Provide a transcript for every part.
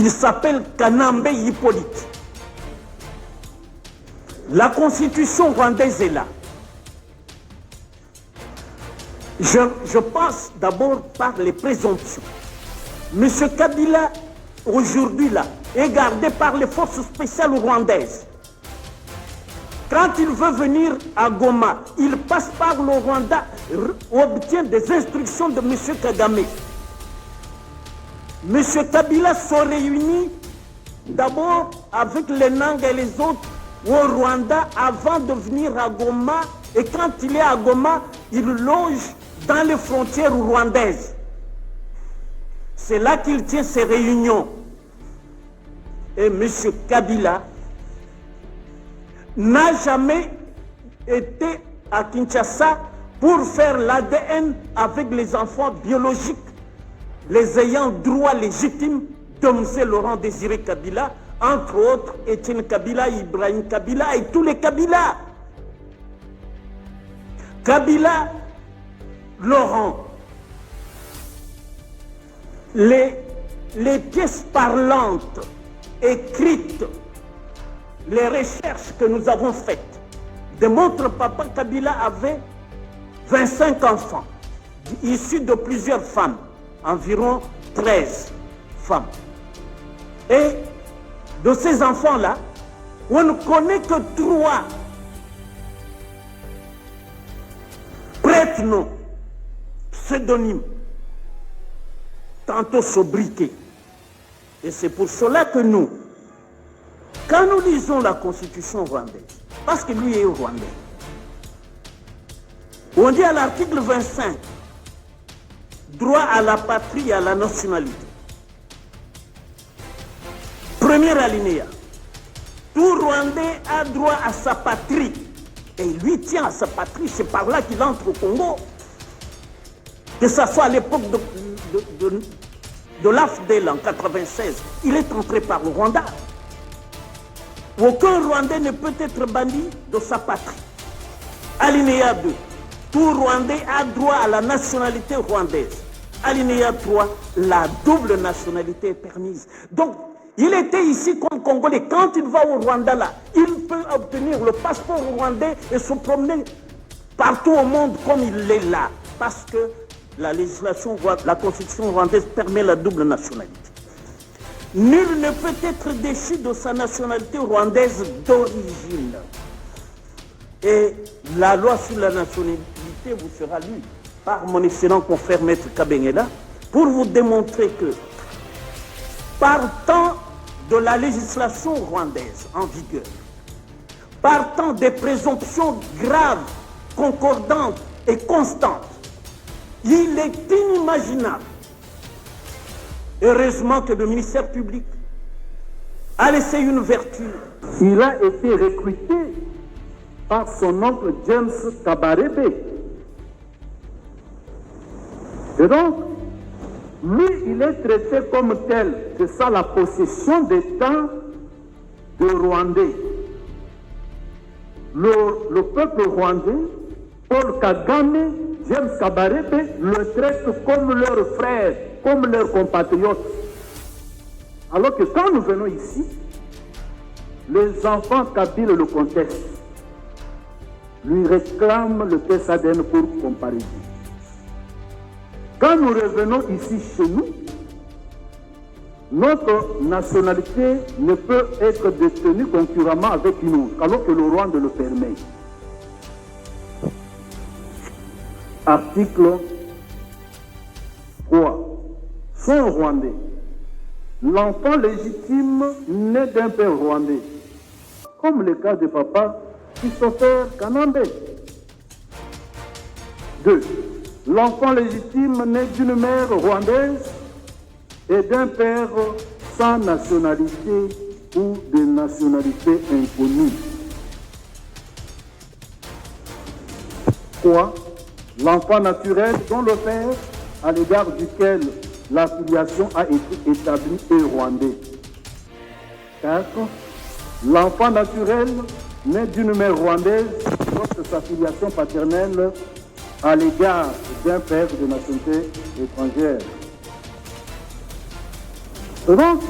Il s'appelle Kanambe Hippolyte. La constitution rwandaise est là. Je passe d'abord par les présomptions. M. Kabila, aujourd'hui là, est gardé par les forces spéciales rwandaises. Quand il veut venir à Goma, il passe par le Rwanda, obtient des instructions de M. Kagame. M. Kabila se réunit d'abord avec les Nanga et les autres au Rwanda avant de venir à Goma. Et quand il est à Goma, il loge dans les frontières rwandaises. C'est là qu'il tient ses réunions. Et M. Kabila n'a jamais été à Kinshasa pour faire l'ADN avec les enfants biologiques, les ayants droit légitime de M. Laurent Désiré Kabila, entre autres Etienne Kabila, Ibrahim Kabila et tous les Kabila. Kabila, Laurent, les pièces parlantes, écrites, les recherches que nous avons faites démontrent que Papa Kabila avait 25 enfants, issus de plusieurs femmes, environ 13 femmes. Et de ces enfants-là, on ne connaît que 3 prête-noms, pseudonymes, tantôt sobriquets. Et c'est pour cela que nous, quand nous lisons la constitution rwandaise, parce que lui est rwandais, on dit à l'article 25, droit à la patrie et à la nationalité. Premier alinéa, tout Rwandais a droit à sa patrie. Et lui tient à sa patrie, c'est par là qu'il entre au Congo. Que ce soit à l'époque de l'AFDEL en 96, il est entré par le Rwanda. Aucun Rwandais ne peut être banni de sa patrie. Alinéa 2. Tout Rwandais a droit à la nationalité rwandaise. Alinéa 3. La double nationalité est permise. Donc, il était ici comme Congolais. Quand il va au Rwanda, là, il peut obtenir le passeport rwandais et se promener partout au monde comme il est là. Parce que la législation, la constitution rwandaise permet la double nationalité. Nul ne peut être déchu de sa nationalité rwandaise d'origine. Et la loi sur la nationalité vous sera lue par mon excellent confrère Maître Kabengela pour vous démontrer que, partant de la législation rwandaise en vigueur, partant des présomptions graves, concordantes et constantes, il est inimaginable, heureusement que le ministère public a laissé une vertu. Il a été recruté par son oncle James Kabarebe. Et donc, lui, il est traité comme tel. C'est ça la possession d'État de Rwandais. Le peuple rwandais, Paul Kagame, James Kabarebe, le traite comme leur frère, comme leurs compatriotes. Alors que quand nous venons ici, les enfants kabyles le contestent, lui réclament le test ADN pour comparaison. Quand nous revenons ici chez nous, notre nationalité ne peut être détenue concurremment avec une autre, alors que le Rwanda le permet. Article 3. Sont rwandais. L'enfant légitime né d'un père rwandais, comme le cas de papa Christopher Kanambe. 2. L'enfant légitime né d'une mère rwandaise et d'un père sans nationalité ou de nationalité inconnue. 3. L'enfant naturel dont le père, à l'égard duquel la filiation a été établie, est rwandais. 4. L'enfant naturel né d'une mère rwandaise porte sa filiation paternelle à l'égard d'un père de nationalité étrangère. Donc,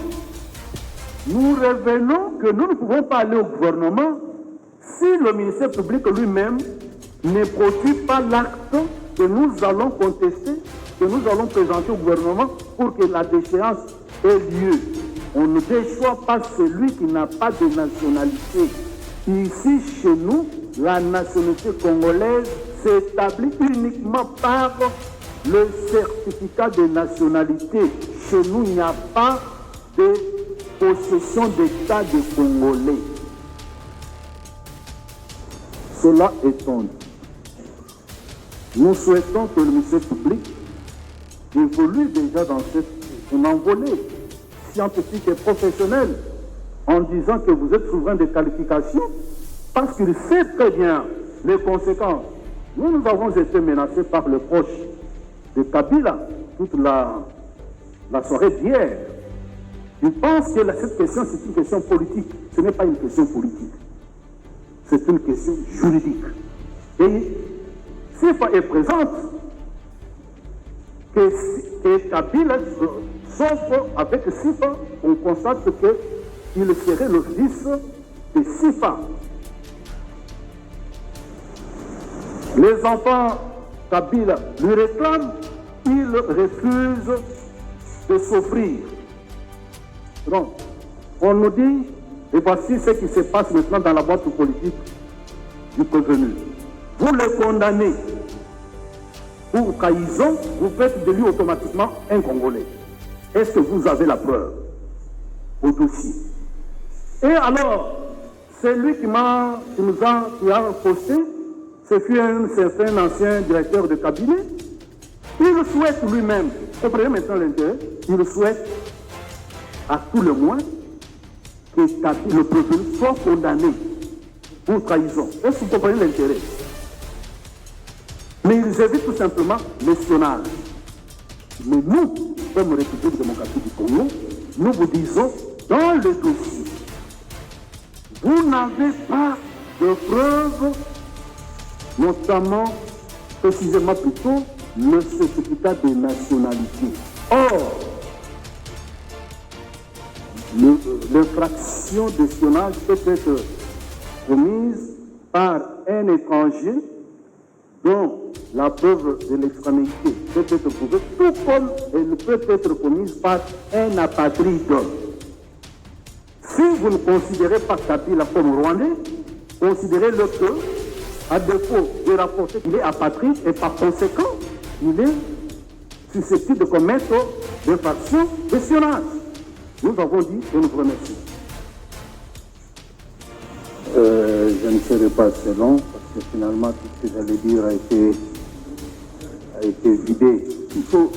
nous revenons que nous ne pouvons pas aller au gouvernement si le ministère public lui-même ne produit pas l'acte que nous allons contester, que nous allons présenter au gouvernement pour que la déchéance ait lieu. On ne déçoit pas celui qui n'a pas de nationalité. Ici, chez nous, la nationalité congolaise s'établit uniquement par le certificat de nationalité. Chez nous, il n'y a pas de possession d'état de Congolais. Cela étant dit, nous souhaitons que le ministère public évolue déjà dans une envolée scientifique et professionnelle en disant que vous êtes souverain des qualifications parce qu'il sait très bien les conséquences. Nous avons été menacés par les proches de Kabila toute la soirée d'hier. Ils pensent que cette question, c'est une question politique. Ce n'est pas une question politique. C'est une question juridique. Et SIFA est présente que Kabila, sauf avec SIFA, on constate qu'il serait le fils de SIFA. Les enfants Kabila lui réclament, il refuse de s'offrir. Donc, on nous dit, et voici ce qui se passe maintenant dans la boîte politique du prévenu. Vous le condamnez pour trahison, vous faites de lui automatiquement un Congolais. Est-ce que vous avez la preuve au dossier? Et alors, celui qui a posté, ce fut un certain ancien directeur de cabinet. Il souhaite lui-même, comprenez maintenant l'intérêt, il souhaite à tout le moins que le prévenu soit condamné pour trahison. Est-ce que vous comprenez l'intérêt? Mais ils évitent tout simplement l'espionnage. Mais nous, comme République démocratique du Congo, nous vous disons, dans le dossier, vous n'avez pas de preuves, notamment, précisément plutôt, le certificat de nationalité. Or, l'infraction d'espionnage peut être commise par un étranger dont la preuve de l'extrémité peut être prouvée, tout comme elle peut être commise par un apatride. Si vous ne considérez pas Kabila comme rwandais, considérez-le que, à défaut de rapporter qu'il est apatride et par conséquent, il est susceptible de commettre des infractions d'espionnage. Nous avons dit et nous vous remercions. Je ne serai pas assez long parce que finalement tout ce que j'allais dire a été vidé. Il faut